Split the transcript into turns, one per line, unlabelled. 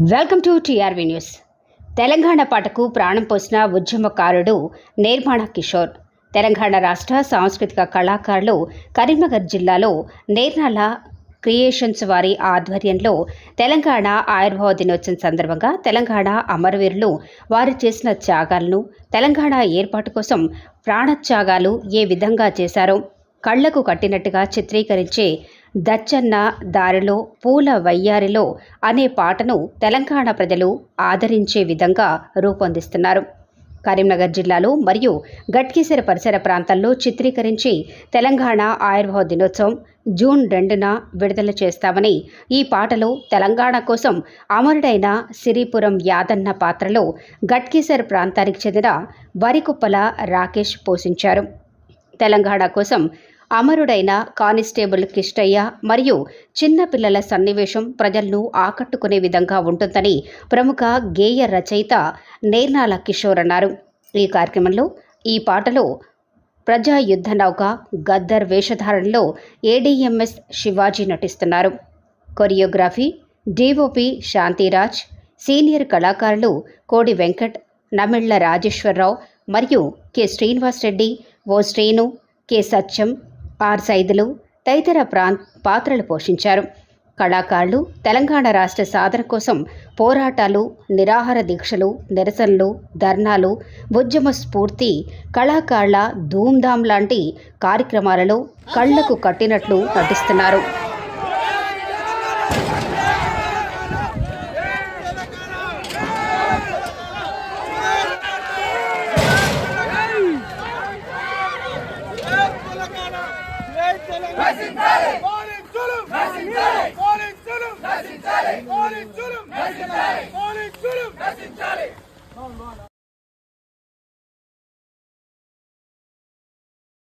Welcome to TRV news. Telangana పాటకు ప్రాణం పోసిన ఉద్యమకారుడు నిర్మాణ కిషోర్. తెలంగాణ రాష్ట్ర సాంస్కృతిక కళాకారులు కరీంనగర్ జిల్లాలో నేర్నాల క్రియేషన్స్ వారి ఆధ్వర్యంలో తెలంగాణ ఆవిర్భావ దినోత్సవం సందర్భంగా తెలంగాణ అమరవీరులు వారు చేసిన త్యాగాలను, తెలంగాణ ఏర్పాటు కోసం ప్రాణత్యాగాలు ఏ విధంగా చేశారో కళ్లకు కట్టినట్టుగా చిత్రీకరించే దచ్చన్న దారిలో పూల వయ్యారిలో అనే పాటను తెలంగాణ ప్రజలు ఆదరించే విధంగా రూపొందిస్తున్నారు. కరీంనగర్ జిల్లాలో మరియు గట్కేసర పరిసర ప్రాంతాల్లో చిత్రీకరించి తెలంగాణ ఆవిర్భావ దినోత్సవం జూన్ 2న విడుదల చేస్తామని, ఈ పాటలో తెలంగాణ కోసం అమరుడైన సిరిపురం యాదన్న పాత్రలో గట్కేసర్ ప్రాంతానికి చెందిన వరికుప్పల రాకేష్ పోషించారు. తెలంగాణ కోసం అమరుడైన కానిస్టేబుల్ కిష్టయ్య మరియు చిన్నపిల్లల సన్నివేశం ప్రజలను ఆకట్టుకునే విధంగా ఉంటుందని ప్రముఖ గేయ రచయిత నేర్నాల కిషోర్ అన్నారు. ఈ కార్యక్రమంలో ఈ పాటలో ప్రజా యుద్ధ నౌక గద్దర్ వేషధారణలో ఏడీఎంఎస్ శివాజీ నటిస్తున్నారు. కొరియోగ్రఫీ డిఓపి శాంతిరాజ్, సీనియర్ కళాకారులు కోడి వెంకట్, నమిళ్ల రాజేశ్వరరావు మరియు K Srinivas Reddy, O Srinu, K Satyam, R Saidulu తదితర పాత్రలు పోషించారు. కళాకారులు తెలంగాణ రాష్ట్ర సాధన కోసం పోరాటాలు, నిరాహార దీక్షలు, నిరసనలు, ధర్నాలు, ఉద్యమ స్ఫూర్తి, కళాకారుల ధూమ్ధాం లాంటి కార్యక్రమాలలో కళ్లకు కట్టినట్లు నటిస్తున్నారు.
Morning, Zulum!